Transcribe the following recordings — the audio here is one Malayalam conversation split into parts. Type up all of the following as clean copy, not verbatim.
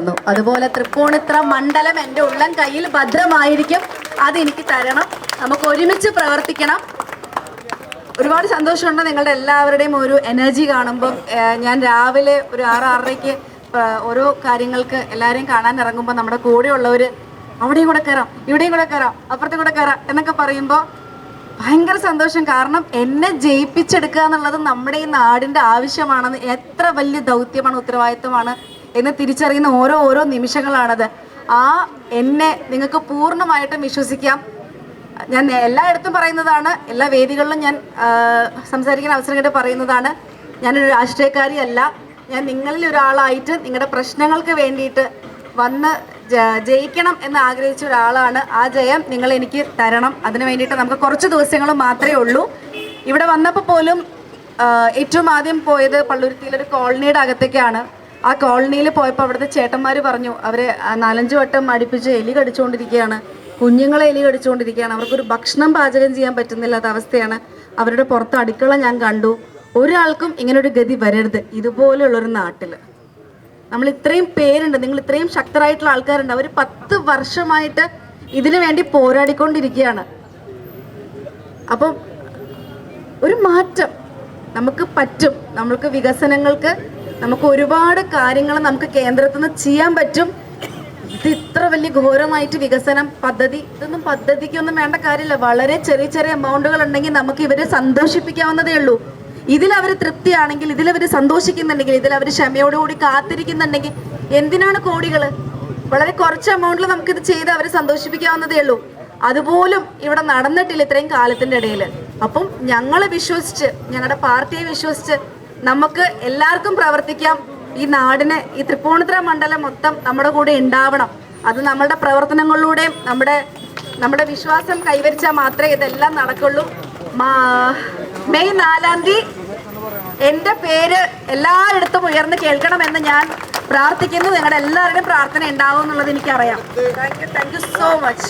തന്നു. അതുപോലെ തൃപ്പൂണിത്തുറ മണ്ഡലം എൻ്റെ ഉള്ളം കയ്യിൽ ഭദ്രമായിരിക്കും. അതെനിക്ക് തരണം. നമുക്ക് ഒരുമിച്ച് പ്രവർത്തിക്കണം. ഒരുപാട് സന്തോഷമുണ്ട് നിങ്ങളുടെ എല്ലാവരുടെയും ഒരു എനർജി കാണുമ്പം. ഞാൻ രാവിലെ ഒരു 6-6:30 ഓരോ കാര്യങ്ങൾക്ക് എല്ലാവരെയും കാണാൻ ഇറങ്ങുമ്പോൾ നമ്മുടെ കൂടെയുള്ളവർ അവിടെയും കൂടെ കയറാം, ഇവിടെയും കൂടെ കയറാം, അപ്പുറത്തും കൂടെ കയറാം എന്നൊക്കെ പറയുമ്പോൾ ഭയങ്കര സന്തോഷം. കാരണം എന്നെ ജയിപ്പിച്ചെടുക്കുക എന്നുള്ളത് നമ്മുടെ ഈ നാടിൻ്റെ ആവശ്യമാണെന്ന്, എത്ര വലിയ ദൗത്യമാണ്, ഉത്തരവാദിത്വമാണ് എന്ന് തിരിച്ചറിയുന്ന ഓരോ നിമിഷങ്ങളാണത്. എന്നെ നിങ്ങൾക്ക് പൂർണ്ണമായിട്ടും വിശ്വസിക്കാം. ഞാൻ എല്ലായിടത്തും പറയുന്നതാണ്, എല്ലാ വേദികളിലും ഞാൻ സംസാരിക്കുന്ന അവസരം കിട്ടി പറയുന്നതാണ്, ഞാനൊരു രാഷ്ട്രീയക്കാരിയല്ല. ഞാൻ നിങ്ങളിൽ ഒരാളായിട്ട് നിങ്ങളുടെ പ്രശ്നങ്ങൾക്ക് വേണ്ടിയിട്ട് വന്ന് ജയിക്കണം എന്ന് ആഗ്രഹിച്ച ഒരാളാണ്. ആ ജയം നിങ്ങൾ എനിക്ക് തരണം. അതിന് വേണ്ടിയിട്ട് നമുക്ക് കുറച്ച് ദിവസങ്ങൾ മാത്രമേ ഉള്ളൂ. ഇവിടെ വന്നപ്പോൾ പോലും ഏറ്റവും ആദ്യം പോയത് പള്ളുരുത്തിയിലൊരു കോളനിയുടെ അകത്തേക്കാണ്. ആ കോളനിയിൽ പോയപ്പോൾ അവിടുത്തെ ചേട്ടന്മാർ പറഞ്ഞു അവരെ 4-5 വട്ടം അടുപ്പിച്ച് എലി കടിച്ചുകൊണ്ടിരിക്കുകയാണ്, കുഞ്ഞുങ്ങളെ എലി കടിച്ചുകൊണ്ടിരിക്കുകയാണ്, അവർക്കൊരു ഭക്ഷണം പാചകം ചെയ്യാൻ പറ്റുന്നില്ലാത്ത അവസ്ഥയാണ്. അവരുടെ പുറത്ത് അടുക്കള ഞാൻ കണ്ടു. ഒരാൾക്കും ഇങ്ങനൊരു ഗതി വരരുത് ഇതുപോലെയുള്ളൊരു നാട്ടിൽ. നമ്മൾ ഇത്രയും പേരുണ്ട്, നിങ്ങൾ ഇത്രയും ശക്തരായിട്ടുള്ള ആൾക്കാരുണ്ട്. അവർ 10 വർഷമായിട്ട് ഇതിനു വേണ്ടി പോരാടിക്കൊണ്ടിരിക്കുകയാണ്. അപ്പം ഒരു മാറ്റം നമുക്ക് പറ്റും. നമുക്ക് വികസനങ്ങൾക്ക് നമുക്ക് ഒരുപാട് കാര്യങ്ങൾ നമുക്ക് കേന്ദ്രത്തിൽ നിന്ന് ചെയ്യാൻ പറ്റും. ഇത് ഇത്ര വലിയ ഘോരമായിട്ട് വികസനം പദ്ധതി, ഇതൊന്നും പദ്ധതിക്കൊന്നും വേണ്ട കാര്യമില്ല. വളരെ ചെറിയ എമൗണ്ടുകൾ ഉണ്ടെങ്കിൽ നമുക്ക് ഇവരെ സന്തോഷിപ്പിക്കാവുന്നതേ ഉള്ളൂ. ഇതിലവർ തൃപ്തിയാണെങ്കിൽ, ഇതിലവർ സന്തോഷിക്കുന്നുണ്ടെങ്കിൽ, ഇതിലവർ ക്ഷമയോടുകൂടി കാത്തിരിക്കുന്നുണ്ടെങ്കിൽ എന്തിനാണ് കോടികൾ? വളരെ കുറച്ച് എമൗണ്ടിൽ നമുക്കിത് ചെയ്ത് അവരെ സന്തോഷിപ്പിക്കാവുന്നതേ ഉള്ളൂ. അതുപോലും ഇവിടെ നടന്നിട്ടില്ല ഇത്രയും കാലത്തിൻ്റെ ഇടയിൽ. അപ്പം ഞങ്ങളെ വിശ്വസിച്ച്, ഞങ്ങളുടെ പാർട്ടിയെ വിശ്വസിച്ച് നമുക്ക് എല്ലാവർക്കും പ്രവർത്തിക്കാം. ഈ നാടിന്, ഈ തൃപ്പൂണിത്തുറ മണ്ഡലം മൊത്തം നമ്മുടെ കൂടെ ഉണ്ടാവണം. അത് നമ്മളുടെ പ്രവർത്തനങ്ങളിലൂടെയും നമ്മുടെ വിശ്വാസം കൈവരിച്ചാൽ മാത്രമേ ഇതെല്ലാം നടക്കുള്ളൂ. മെയ് 4-ാം തീയതി എൻ്റെ പേര് എല്ലായിടത്തും ഉയർന്ന് കേൾക്കണമെന്ന് ഞാൻ പ്രാർത്ഥിക്കുന്നു. നിങ്ങളുടെ എല്ലാവരുടെയും പ്രാർത്ഥന ഉണ്ടാവും എന്നുള്ളത് എനിക്കറിയാം. Thank you so much.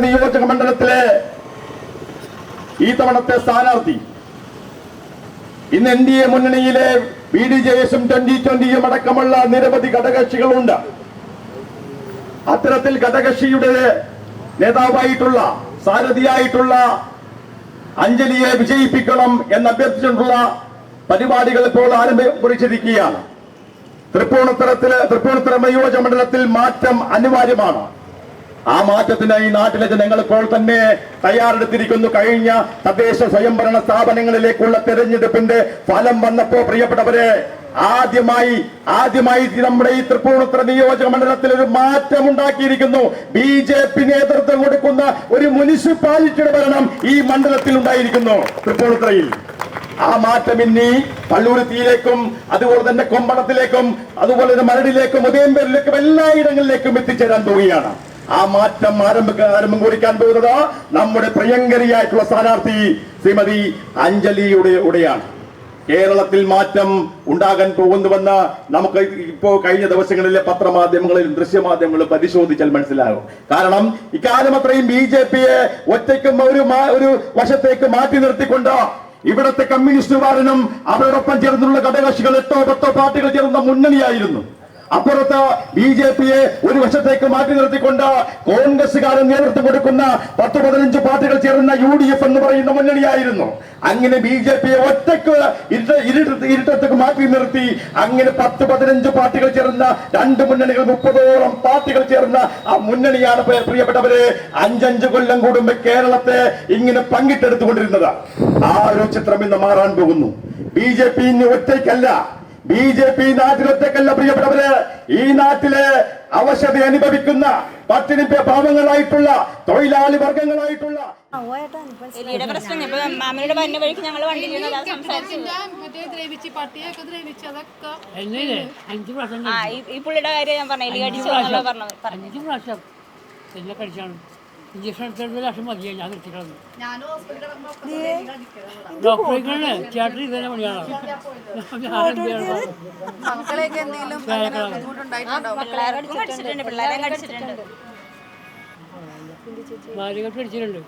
നിയോജക മണ്ഡലത്തിലെ ഈ തവണത്തെ സ്ഥാനാർത്ഥി ഇന്ന് NDA മുന്നണിയിലെ BDJS-ഉം 2020-യും അടക്കമുള്ള നിരവധി ഘടകകക്ഷികളുണ്ട്. അത്തരത്തിൽ ഘടകകക്ഷിയുടെ നേതാവായിട്ടുള്ള, സാരഥിയായിട്ടുള്ള അഞ്ജലിയെ വിജയിപ്പിക്കണം എന്ന് അഭ്യർത്ഥിച്ചിട്ടുള്ള പരിപാടികൾ ഇപ്പോൾ ആരംഭിച്ചിരിക്കുകയാണ്. തൃപ്പൂണിത്തുറ നിയോജക മണ്ഡലത്തിൽ മാറ്റം അനിവാര്യമാണ്. ആ മാറ്റത്തിന് ഈ നാട്ടിലെ ജനങ്ങൾ ഇപ്പോൾ തന്നെ തയ്യാറെടുത്തിരിക്കുന്നു. കഴിഞ്ഞ തദ്ദേശ സ്വയംഭരണ സ്ഥാപനങ്ങളിലേക്കുള്ള തെരഞ്ഞെടുപ്പിന്റെ ഫലം വന്നപ്പോ പ്രിയപ്പെട്ടവരെ, ആദ്യമായി നമ്മുടെ ഈ തൃപ്പൂണിത്തുറ നിയോജക മണ്ഡലത്തിൽ ഒരു മാറ്റം ഉണ്ടാക്കിയിരിക്കുന്നു. BJP നേതൃത്വം കൊടുക്കുന്ന ഒരു മുനിസിപ്പാലിറ്റിയുടെ ഭരണം ഈ മണ്ഡലത്തിൽ ഉണ്ടായിരിക്കുന്നു. തൃപ്പൂണിത്തുറയിൽ ആ മാറ്റം ഇനി പള്ളുരുത്തിയിലേക്കും അതുപോലെ തന്നെ കൊമ്പടത്തിലേക്കും അതുപോലെ തന്നെ മരടിലേക്കും ഉദയംപേരിലേക്കും എല്ലായിടങ്ങളിലേക്കും എത്തിച്ചേരാൻ പോവുകയാണ്. ആ മാറ്റം ആരംഭം കുറിക്കാൻ പോകുന്നത് നമ്മുടെ പ്രിയങ്കരിയായിട്ടുള്ള സ്ഥാനാർത്ഥി ശ്രീമതി അഞ്ജലിയുടെയാണ്. കേരളത്തിൽ മാറ്റം ഉണ്ടാകാൻ പോകുന്നുവെന്ന് നമുക്ക് ഇപ്പോ കഴിഞ്ഞ ദിവസങ്ങളിലെ പത്രമാധ്യമങ്ങളിലും ദൃശ്യമാധ്യമങ്ങളും പരിശോധിച്ചാൽ മനസ്സിലാകും. കാരണം ഇക്കാലം അത്രയും BJP-യെ ഒറ്റയ്ക്കും ഒരു വശത്തേക്ക് മാറ്റി നിർത്തിക്കൊണ്ട് ഇവിടുത്തെ കമ്മ്യൂണിസ്റ്റുകാരനും അവരോടൊപ്പം ചേർന്നുള്ള ഘടകകക്ഷികൾ 8-10 പാർട്ടികൾ ചേർന്ന മുന്നണിയായിരുന്നു. അപ്പുറത്ത് BJP-യെ ഒരു വശത്തേക്ക് മാറ്റി നിർത്തിക്കൊണ്ട് കോൺഗ്രസുകാരൻ നേതൃത്വം കൊടുക്കുന്ന 10-15 പാർട്ടികൾ ചേർന്ന UDF എന്ന് പറയുന്ന മുന്നണിയായിരുന്നു. അങ്ങനെ BJP-യെ ഒറ്റക്ക് ഇരുട്ടത്തേക്ക് മാറ്റി നിർത്തി അങ്ങനെ 10-15 പാർട്ടികൾ ചേർന്ന 2 മുന്നണികൾ 30ഓളം പാർട്ടികൾ ചേർന്ന ആ മുന്നണിയാണ് പ്രിയപ്പെട്ടവരെ 5 കൊല്ലം കൂടുമ്പോ കേരളത്തെ ഇങ്ങനെ പങ്കിട്ടെടുത്തുകൊണ്ടിരുന്നത്. ആ ഒരു ചിത്രം ഇന്ന് മാറാൻ പോകുന്നു. BJP ഇനി ഒറ്റയ്ക്കല്ല, BJP നാട്ടിലൊറ്റക്കല്ല പ്രിയപ്പെട്ടവര്. ഈ നാട്ടിലെ അവശത അനുഭവിക്കുന്ന പട്ടിണി പാവങ്ങളായിട്ടുള്ള തൊഴിലാളി വർഗങ്ങളായിട്ടുള്ള ഈ പുള്ളിയുടെ കാര്യം ഞാൻ പറഞ്ഞു. ഇഞ്ചക്ഷൻ എടുത്തിട്ട് 1 ലക്ഷം മതിയായി. ഞാൻ നിർത്തിക്കളഞ്ഞു. ഡോക്ടറെ ചേട്ടൻ ഇതന്നെ പണിയാണ്. ഭാര്യകൾക്ക് അടിച്ചിട്ടുണ്ട്.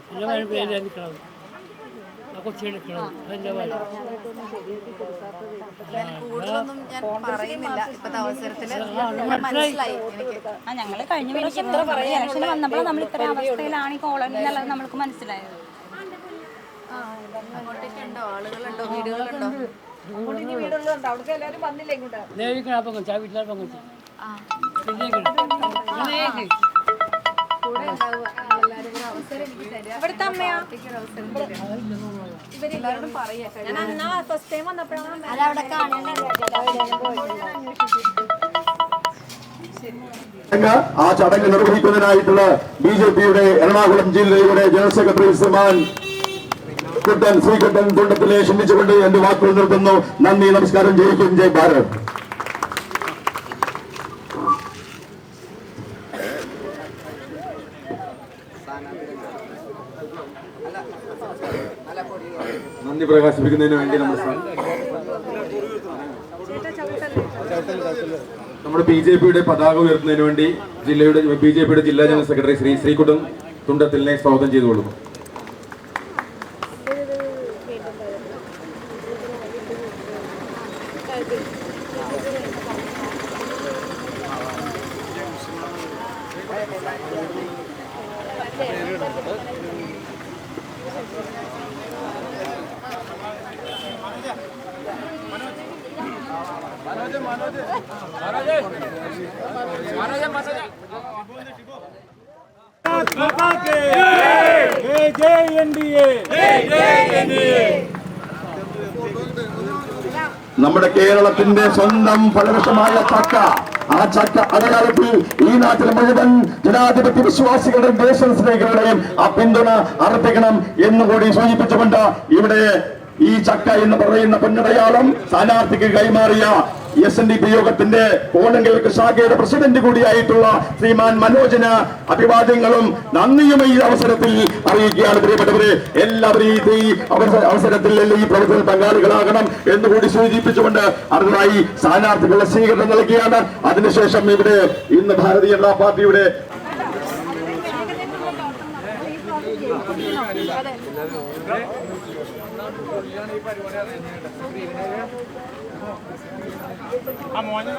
എന്നെ നിൽക്കണത് കൊച്ചിയെടുക്കണം അതിൻ്റെ പോലെ കൂടുതലൊന്നും ഞാൻ പറയുന്നില്ല ഇപ്പത്തെ അവസരത്തില് മനസ്സിലായി എനിക്ക്. ഞങ്ങൾ കഴിഞ്ഞ വീട്ടിൽ ഇലക്ഷൻ വന്നപ്പോൾ നമ്മൾ ഇത്ര അവസ്ഥയിലാണ് ഈ കോളനി എന്നുള്ളത് നമ്മൾക്ക് മനസ്സിലായത്. അങ്ങോട്ടേക്ക് ഉണ്ടോ, ആളുകളുണ്ടോ, വീടുകളുണ്ടോ? നേരിക്കണം പങ്കുവെച്ചാൽ വീട്ടിലെ പങ്കുവെച്ചു കൂടെ ഉണ്ടാവുക. എല്ലാവരും ഒരു അവസരം എനിക്ക് തരിക. ഇവിടുത്തെ അമ്മയാ ഇവരെല്ലാവരോടും പറയാ. ഫസ്റ്റ് ടൈം വന്നപ്പോഴാണ് ആ ചടങ്ങ് നിർവഹിക്കുന്നതിനായിട്ടുള്ള BJPയുടെ എറണാകുളം ജില്ലയുടെ ജനറൽ സെക്രട്ടറി ശ്രീമാൻ ശ്രീകുട്ടൻ തുണ്ടത്തിലെ ക്ഷണിച്ചുകൊണ്ട് എന്റെ വാക്കുകൾ നിർത്തുന്നു. നന്ദി, നമസ്കാരം. ജയ് ഹിന്ദ്, ജയ് ഭാരത്. നന്ദി പ്രകാശിപ്പിക്കുന്നതിന് വേണ്ടി നമ്മുടെ BJPയുടെ പതാക ഉയർത്തുന്നതിന് വേണ്ടി BJPയുടെ ജില്ലാ ജനറൽ സെക്രട്ടറി ശ്രീകുട്ടൻ തുണ്ടത്തിലിനെ സ്വാഗതം ചെയ്തുകൊള്ളുന്നു. നമ്മുടെ കേരളത്തിന്റെ സ്വന്തം ഫലവൃക്ഷമായ ചക്ക, ആ ചക്ക അടയാളത്തിൽ ഈ നാട്ടിലെ മുഴുവൻ ജനാധിപത്യ വിശ്വാസികളുടെയും ദേശസ്നേഹികളുടെയും ആ പിന്തുണ അർപ്പിക്കണം എന്നുകൂടി സൂചിപ്പിച്ചുകൊണ്ട് ഇവിടെ ഈ ചക്ക എന്ന് പറയുന്ന പൊന്നടയാളം സ്ഥാനാർത്ഥിക്ക് കൈമാറിയ SNDP യോഗത്തിന്റെ കോണങ്കേക്ക് ശാഖയുടെ പ്രസിഡന്റ് കൂടിയായിട്ടുള്ള ശ്രീമാൻ മനോജിന് അഭിവാദ്യങ്ങളും നന്ദിയും ഈ അവസരത്തിൽ അറിയിക്കുകയാണ്. പ്രിയപ്പെട്ടവരെ, എല്ലാവരും ഈ അവസരത്തിൽ ഈ പ്രവർത്തനത്തിൽ പങ്കാളികളാകണം എന്നുകൂടി സൂചിപ്പിച്ചുകൊണ്ട് അടുത്തതായി സ്ഥാനാർത്ഥികളുടെ സ്വീകരണം നൽകുകയാണ്. അതിനുശേഷം ഇവിടെ ഇന്ന് ഭാരതീയ ജനതാ പാർട്ടിയുടെ ആ മോനെ